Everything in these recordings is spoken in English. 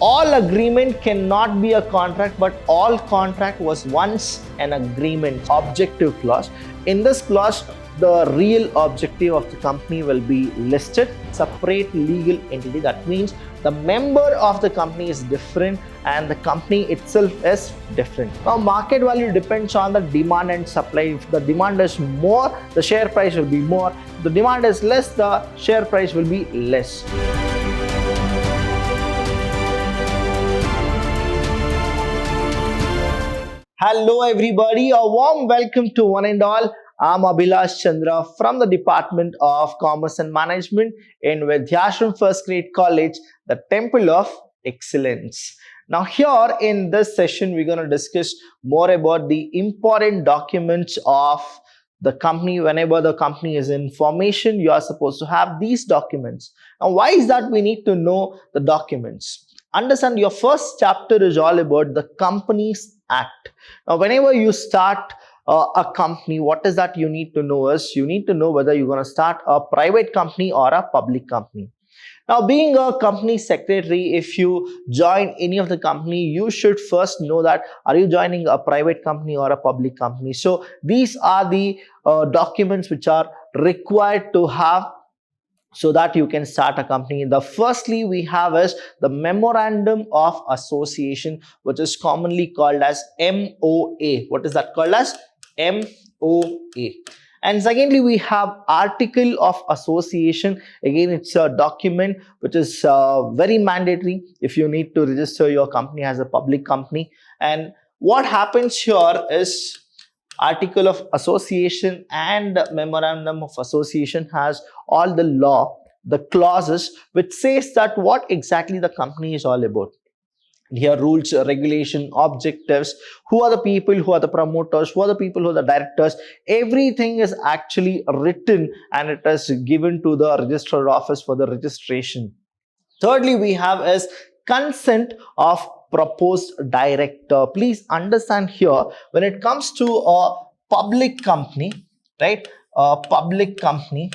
All agreement cannot be a contract, but all contract was once an agreement. Objective clause. In this clause, the real objective of the company will be listed, separate legal entity. That means the member of the company is different and the company itself is different. Now, market value depends on the demand and supply. If the demand is more, the share price will be more. If the demand is less, the share price will be less. Hello everybody, a warm welcome to one and all. I'm Abhilash Chandra from the Department of Commerce and Management in Vidyashram First Grade College, the Temple of Excellence. Now here in this session, we're going to discuss more about the important documents of the company. Whenever the company is in formation, you are supposed to have these documents. Now why is that we need to know the documents? Understand, your first chapter is all about the Companies Act. Now, whenever you start a company, what is that you need to know is, you need to know whether you're going to start a private company or a public company. Now, being a company secretary, if you join any of the company, you should first know that are you joining a private company or a public company. So, these are the documents which are required to have so that you can start a company. The firstly we have is the Memorandum of Association, which is commonly called as MOA. What is that called as? MOA. And secondly, we have Article of Association. Again, it's a document which is very mandatory if you need to register your company as a public company. And what happens here is, Article of Association and Memorandum of Association has all the law, the clauses which says that what exactly the company is all about. Here, rules, regulation, objectives, who are the people, who are the promoters, who are the people, who are the directors. Everything is actually written and it is given to the registrar office for the registration. Thirdly, we have is consent of proposed director. Please understand here, when it comes to a public company, right, a public company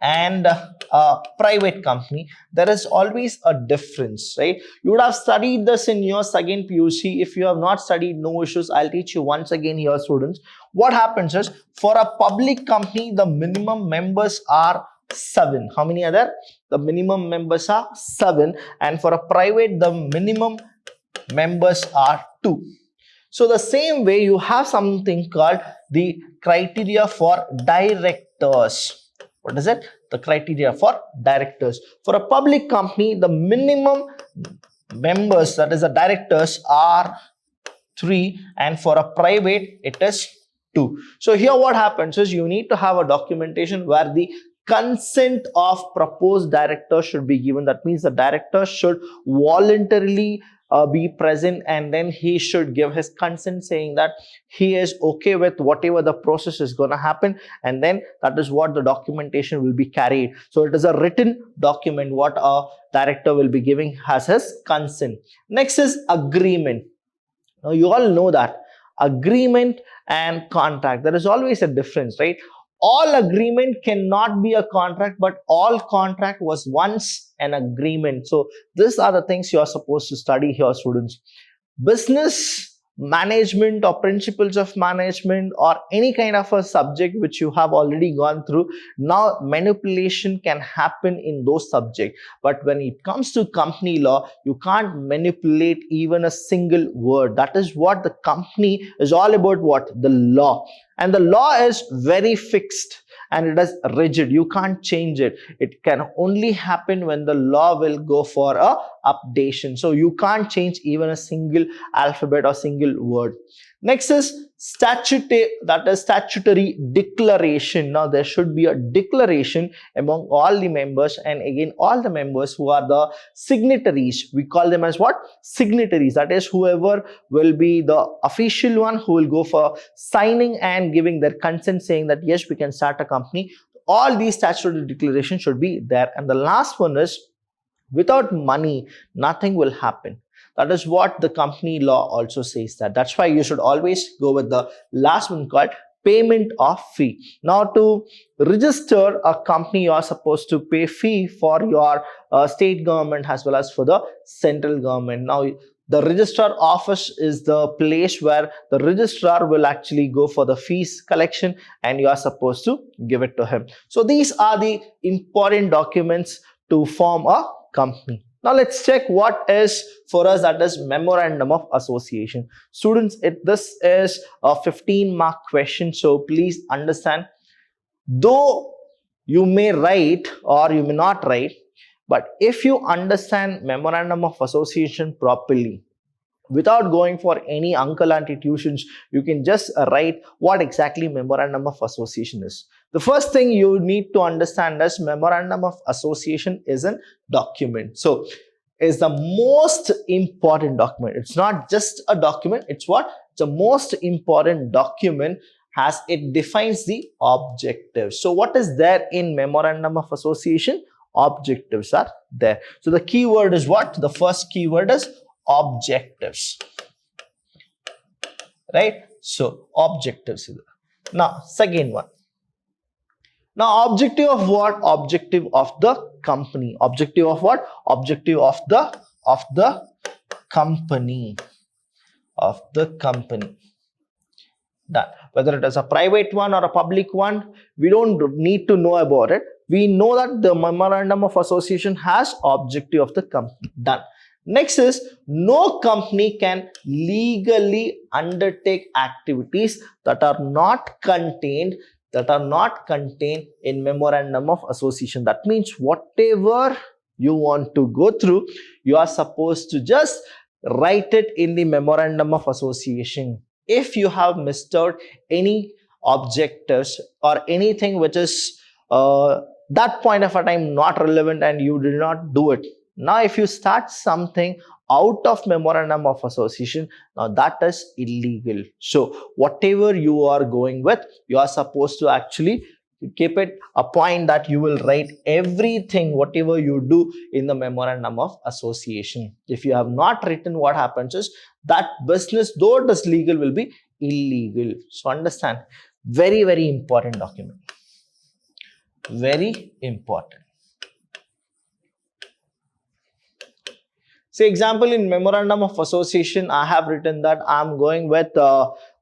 and a private company, there is always a difference, right? You would have studied this in your second PUC. If you have not studied, no issues, I'll teach you once again here, students. What happens is, for a public company, the minimum members are 7. How many are there? The minimum members are 7, and for a private, the minimum members are 2. So the same way, you have something called the criteria for directors. What is it? The criteria for directors. For a public company, the minimum members, that is the directors, are 3, and for a private it is 2. So here what happens is, you need to have a documentation where the consent of proposed director should be given. That means the director should voluntarily be present, and then he should give his consent saying that he is okay with whatever the process is going to happen, and then that is what the documentation will be carried. So it is a written document what a director will be giving as his consent. Next is agreement. Now you all know that agreement and contract, there is always a difference, right? All agreement cannot be a contract, but all contract was once an agreement. So these are the things you are supposed to study here, students. Business management or principles of management or any kind of a subject which you have already gone through, now manipulation can happen in those subjects. But when it comes to company law, you can't manipulate even a single word. That is what the company is all about. What? The law. And the law is very fixed and it is rigid. You can't change it. It can only happen when the law will go for a updation. So you can't change even a single alphabet or single word. Next is statutory declaration. Now there should be a declaration among all the members, and again all the members who are the signatories, we call them as what? Signatories. That is whoever will be the official one who will go for signing and giving their consent saying that yes, we can start a company. All these statutory declarations should be there. And the last one is, without money nothing will happen. That is what the company law also says that. That's why you should always go with the last one called payment of fee. Now to register a company, you are supposed to pay fee for your state government as well as for the central government. Now the registrar office is the place where the registrar will actually go for the fees collection, and you are supposed to give it to him. So these are the important documents to form a company. Now let's check what is for us, that is memorandum of association. Students, this is a 15-mark question, so please understand. Though you may write or you may not write, but if you understand memorandum of association properly, without going for any uncle auntie tuitions, you can just write what exactly memorandum of association is. The first thing you need to understand is memorandum of association is a document. So is the most important document. It's not just a document, it's what? It's the most important document, as it defines the objectives. So what is there in memorandum of association? Objectives are there. So the keyword is what? The first keyword is objectives, right? So objectives. Now second one. Now objective of what? Objective of the company. Objective of what? Objective of the company. Of the company. Done. Whether it is a private one or a public one, we don't need to know about it. We know that the memorandum of association has objective of the company. Done. Next is, no company can legally undertake activities that are not contained in memorandum of association. That means whatever you want to go through, you are supposed to just write it in the memorandum of association. If you have missed out any objectives or anything which is that point of a time not relevant and you did not do it, now if you start something out of memorandum of association, now that is illegal. So whatever you are going with, you are supposed to actually keep it a point that you will write everything whatever you do in the memorandum of association. If you have not written, what happens is that business, though it is legal, will be illegal. So understand, very, very important document. Very important. Say example, in memorandum of association, I have written that I am going with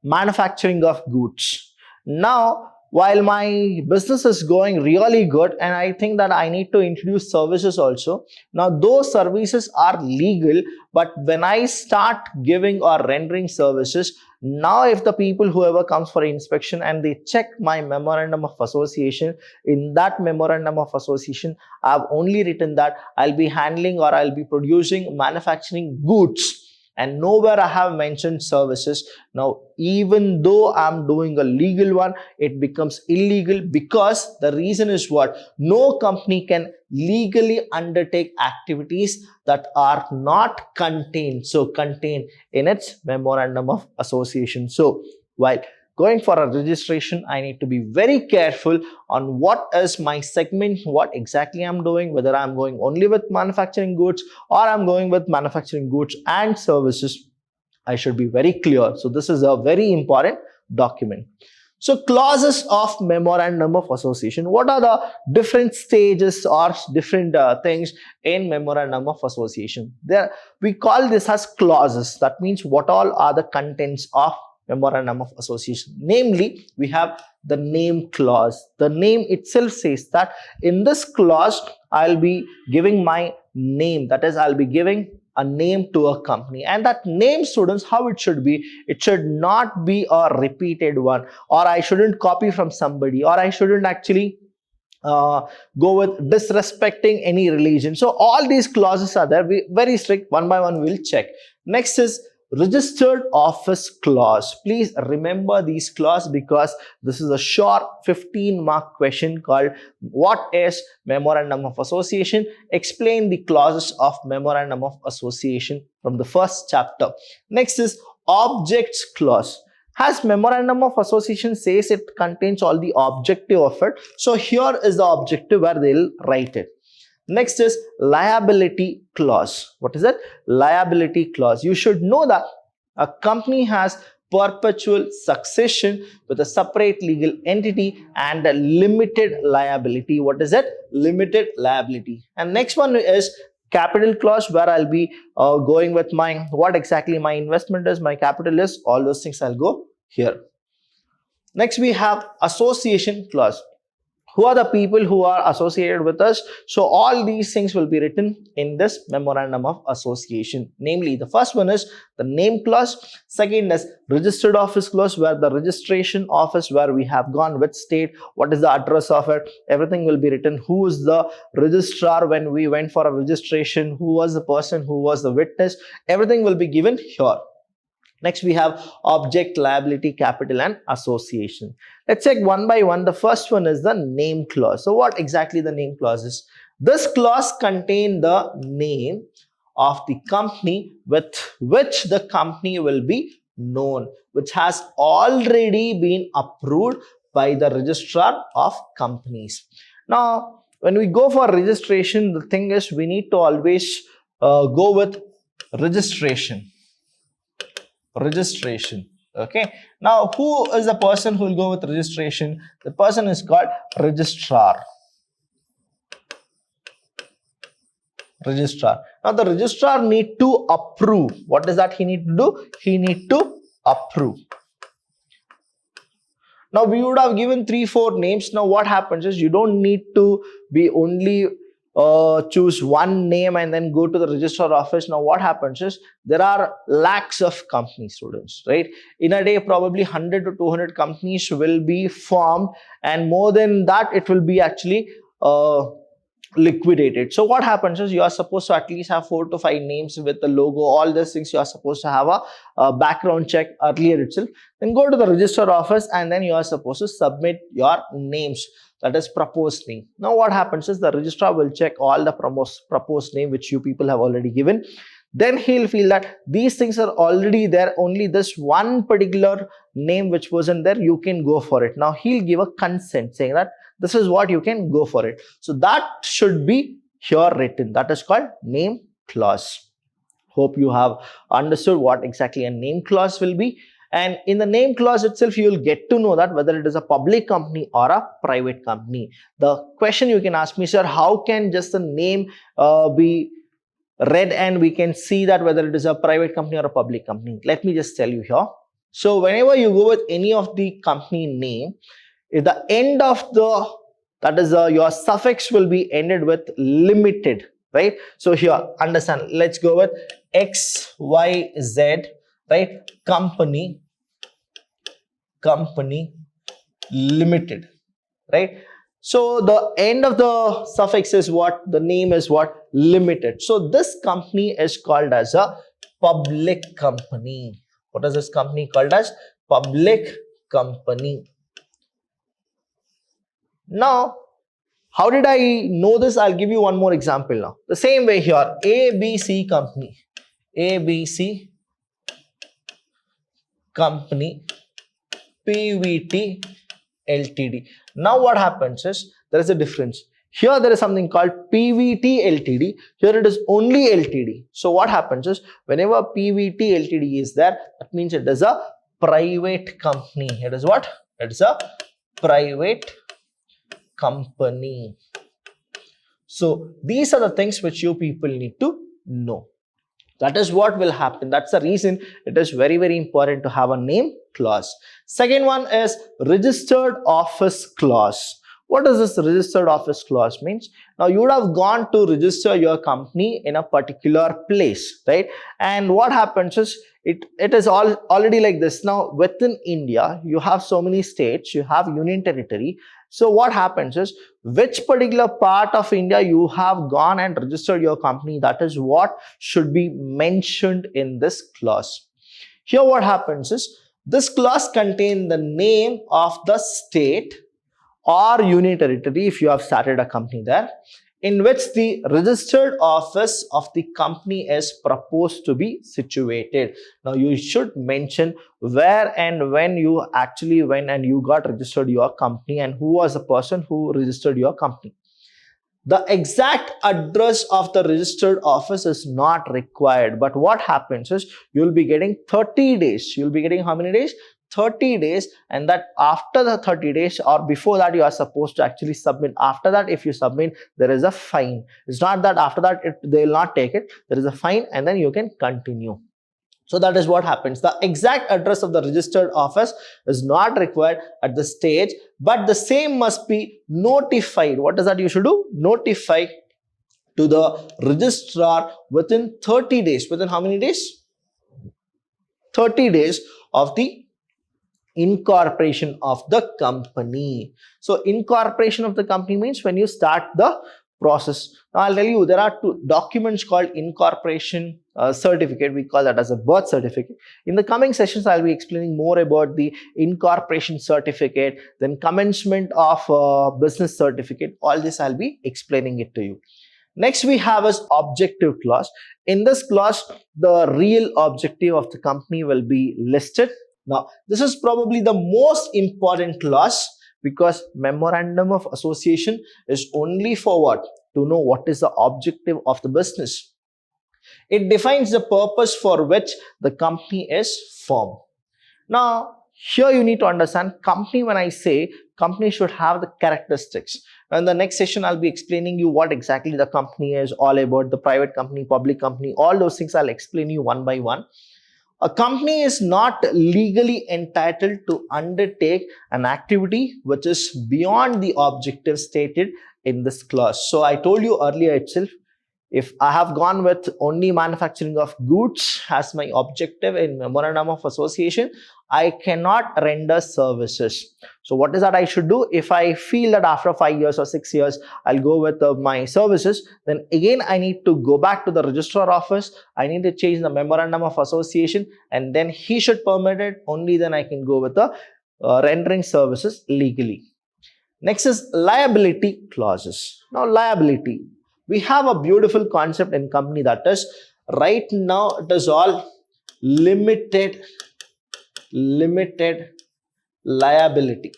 manufacturing of goods. Now, while my business is going really good and I think that I need to introduce services also. Now, those services are legal, but when I start giving or rendering services, now if the people, whoever comes for inspection and they check my memorandum of association, in that memorandum of association, I have only written that I'll be handling or I'll be producing manufacturing goods, and nowhere I have mentioned services. Now, even though I'm doing a legal one, it becomes illegal, because the reason is what? No company can legally undertake activities that are not contained. So contained in its memorandum of association. So while going for a registration, I need to be very careful on what is my segment, what exactly I'm doing, whether I'm going only with manufacturing goods or I'm going with manufacturing goods and services. I should be very clear. So this is a very important document. So clauses of memorandum of association. What are the different stages or different things in memorandum of association? There, we call this as clauses. That means what all are the contents of memorandum of association. Namely, we have the name clause. The name itself says that in this clause, I'll be giving my name. That is, I'll be giving a name to a company, and that name, students, how it should be, it should not be a repeated one, or I shouldn't copy from somebody, or I shouldn't actually go with disrespecting any religion. So all these clauses are there. We very strict, one by one we'll check. Next is registered office clause. Please remember these clause, because this is a short 15-mark question called what is memorandum of association. Explain the clauses of memorandum of association from the first chapter. Next is objects clause. As memorandum of association says, it contains all the objective of it. So here is the objective where they'll write it. Next is liability clause. What is it? Liability clause. You should know that a company has perpetual succession with a separate legal entity and a limited liability. What is it? Limited liability. And next one is capital clause, where I'll be going with my what exactly my investment is, my capital is, all those things I'll go here. Next we have association clause. Who are the people who are associated with us? So all these things will be written in this memorandum of association. Namely, the first one is the name clause. Second is registered office clause, where the registration office where we have gone, which state, what is the address of it, everything will be written. Who is the registrar when we went for a registration, who was the person, who was the witness, everything will be given here. Next, we have object, liability, capital, and association. Let's check one by one. The first one is the name clause. So what exactly the name clause is? This clause contains the name of the company with which the company will be known, which has already been approved by the registrar of companies. Now, when we go for registration, the thing is we need to always go with registration. Okay, now who is the person who will go with registration? The person is called registrar. Now the registrar need to approve. What is that he need to do? He need to approve. Now we would have given 3-4 names. Now what happens is you don't need to be only choose one name and then go to the registrar office. Now what happens is there are lakhs of company students, right? In a day probably 100 to 200 companies will be formed, and more than that it will be actually liquidated. So what happens is you are supposed to at least have 4 to 5 names with the logo, all these things. You are supposed to have a background check earlier itself. Then go to the register office and then you are supposed to submit your names, that is proposed name. Now what happens is the registrar will check all the proposed name which you people have already given. Then he'll feel that these things are already there, only this one particular name which wasn't there, you can go for it. Now he'll give a consent saying that this is what you can go for it. So that should be here written. That is called name clause. Hope you have understood what exactly a name clause will be. And in the name clause itself, you will get to know that whether it is a public company or a private company. The question you can ask me, sir, how can just the name be read and we can see that whether it is a private company or a public company? Let me just tell you here. So whenever you go with any of the company name, if the end of the, that is your suffix will be ended with limited, right? So here, understand, let's go with XYZ, right? Company limited, right? So the end of the suffix is what? The name is what? Limited. So this company is called as a public company. What is this company called as? Public company. Now, how did I know this? I'll give you one more example now. The same way here, ABC company. ABC company PVT Ltd. Now what happens is there is a difference. Here there is something called PVT Ltd. Here it is only Ltd. So what happens is whenever PVT Ltd is there, that means it is a private company. It is what? It is a private company. So these are the things which you people need to know. That is what will happen. That's the reason it is very, very important to have a name clause. Second one is registered office clause. What does this registered office clause means? Now you would have gone to register your company in a particular place, right? And what happens is it is already like this. Now within India, you have so many states, you have union territory. So what happens is which particular part of India you have gone and registered your company, that is what should be mentioned in this clause. Here what happens is this clause contains the name of the state or union territory if you have started a company there, in which the registered office of the company is proposed to be situated. Now you should mention where and when you actually went and you got registered your company and who was the person who registered your company. The exact address of the registered office is not required. But what happens is you'll be getting 30 days. You'll be getting how many days? 30 days, and that after the 30 days or before that you are supposed to actually submit. After that, if you submit, there is a fine. It's not that after that they will not take it. There is a fine and then you can continue. So that is what happens. The exact address of the registered office is not required at the stage, but the same must be notified. What is that you should do? Notify to the registrar within 30 days. Within how many days? 30 days of the incorporation of the company. So incorporation of the company means when you start the process. Now I'll tell you, there are two documents called incorporation certificate. We call that as a birth certificate. In the coming sessions, I'll be explaining more about the incorporation certificate, then commencement of business certificate. All this I'll be explaining it to you. Next we have is objective clause. In this clause, the real objective of the company will be listed. Now, this is probably the most important clause because memorandum of association is only for what? To know what is the objective of the business. It defines the purpose for which the company is formed. Now, here you need to understand company. When I say company should have the characteristics. Now, in the next session, I'll be explaining you what exactly the company is all about, the private company, public company, all those things I'll explain you one by one. A company is not legally entitled to undertake an activity which is beyond the objective stated in this clause. So I told you earlier itself, if I have gone with only manufacturing of goods as my objective in memorandum of association, I cannot render services. So what is that I should do? If I feel that after 5 years or 6 years, I'll go with my services, then again I need to go back to the registrar office. I need to change the memorandum of association and then he should permit it. Only then I can go with the rendering services legally. Next is liability clauses. Now liability. We have a beautiful concept in company, that is right now it is all limited liability.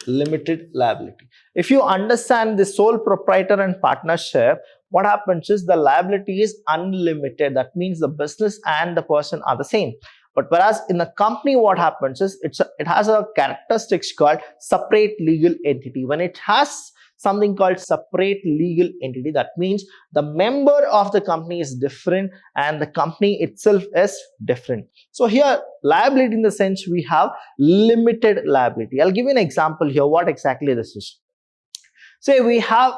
Limited liability. If you understand the sole proprietor and partnership, what happens is the liability is unlimited. That means the business and the person are the same. But whereas in a company, what happens is it has a characteristics called separate legal entity. When it has something called separate legal entity, that means the member of the company is different and the company itself is different. So here liability, in the sense we have limited liability. I'll give you an example here what exactly this is. Say we have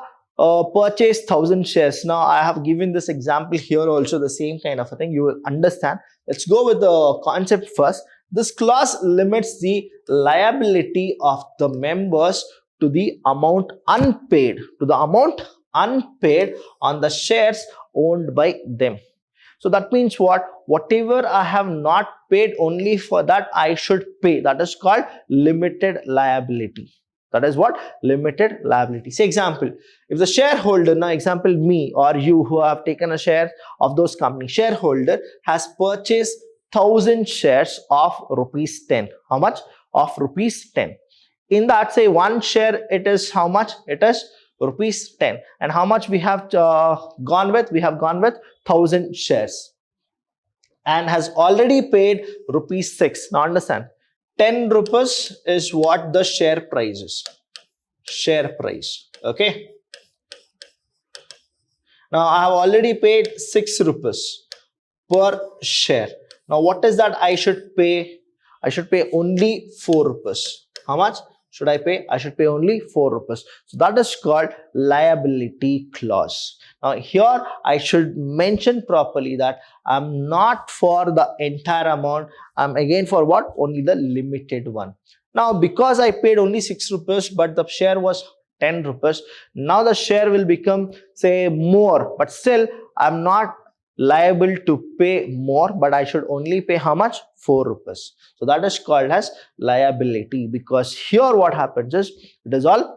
purchased 1000 shares. Now I have given this example here also, the same kind of a thing you will understand. Let's go with the concept first. This clause limits the liability of the members to the amount unpaid, on the shares owned by them. So that means what? Whatever I have not paid, only for that I should pay. That is called limited liability. That is what? Limited liability. Say example, if the shareholder, now example me or you who have taken a share of those company, shareholder has purchased 1000 shares of rupees 10. How much? Of rupees 10. In that, say one share, it is how much? It is rupees 10. And how much we have gone with? We have gone with 1000 shares and has already paid rupees 6. Now understand, 10 rupees is what the share price is. Share price. Okay. Now I have already paid 6 rupees per share. Now what is that I should pay? I should pay only 4 rupees. How much should I pay? I should pay only 4 rupees. So that is called liability clause. Now here I should mention properly that I'm not for the entire amount. I'm again for what? Only the limited one. Now because I paid only 6 rupees but the share was 10 rupees. Now the share will become say more, but still I'm not liable to pay more, but I should only pay how much? 4 rupees. So that is called as liability, because here what happens is it is all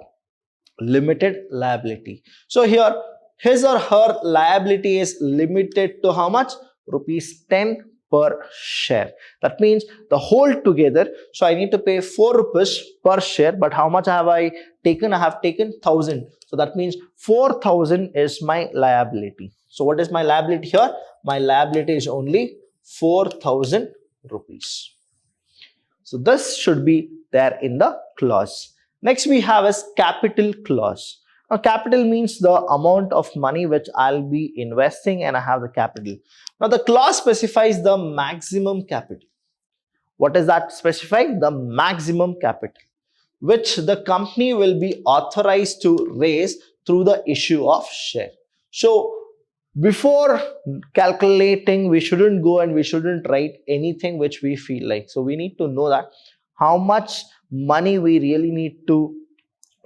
limited liability. So here his or her liability is limited to how much? Rupees 10 per share. That means the whole together. So I need to pay 4 rupees per share, but how much have I taken, I have taken 1000. So that means 4000 is my liability. So what is my liability here? My liability is only 4000 rupees. So this should be there in the clause. Next we have as capital clause. Now capital means the amount of money which I'll be investing, and I have the capital. Now the clause specifies the maximum capital. What is that specify? The maximum capital which the company will be authorized to raise through the issue of share. So before calculating, we shouldn't go and we shouldn't write anything which we feel like. So we need to know that how much money we really need to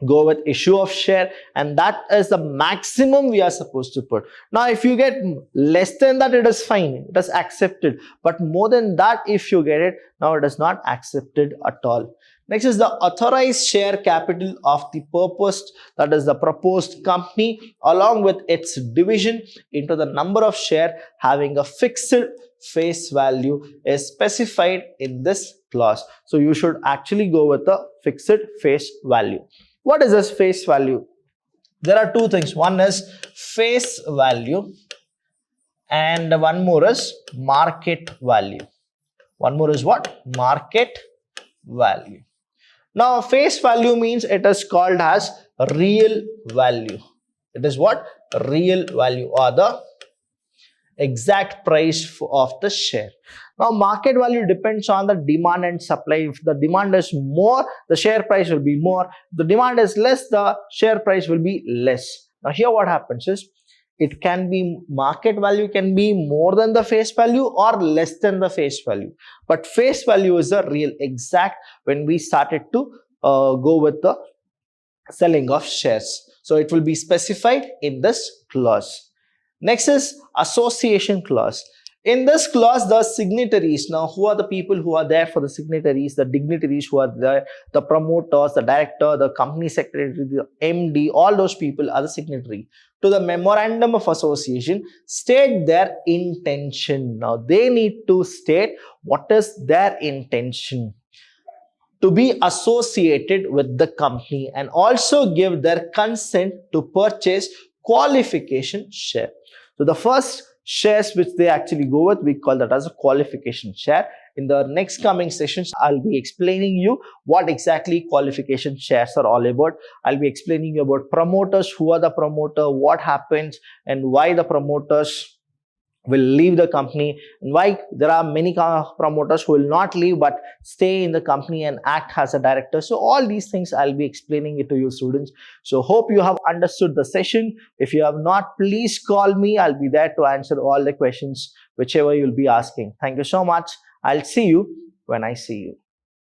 go with issue of share, and that is the maximum we are supposed to put. Now if you get less than that, it is fine, it is accepted, but more than that, if you get it, now it is not accepted at all. Next is the authorized share capital of the purposed, that is the proposed company, along with its division into the number of share having a fixed face value is specified in this clause. So you should actually go with the fixed face value. What is this face value? There are two things. One is face value and one more is market value. One more is what? Market value. Now face value means it is called as real value. It is what? Real value, or the exact price of the share. Now market value depends on the demand and supply. If the demand is more, the share price will be more. If the demand is less, the share price will be less. Now here what happens is, it can be, market value can be more than the face value or less than the face value, but face value is the real exact when we started to go with the selling of shares. So it will be specified in this clause. Next is association clause. In this clause, the signatories, now who are the people who are there for the signatories, the dignitaries who are there, the promoters, the director, the company secretary, the MD, all those people are the signatory to the memorandum of association, state their intention. Now they need to state what is their intention to be associated with the company, and also give their consent to purchase qualification share. So the first shares which they actually go with, we call that as a qualification share. In the next coming sessions, I'll be explaining you what exactly qualification shares are all about. I'll be explaining you about promoters, who are the promoter, what happens, and why the promoters will leave the company, and why there are many promoters who will not leave but stay in the company and act as a director. So all these things I'll be explaining it to you students. So hope you have understood the session. If you have not, please call me. I'll be there to answer all the questions whichever you'll be asking. Thank you so much. I'll see you when I see you.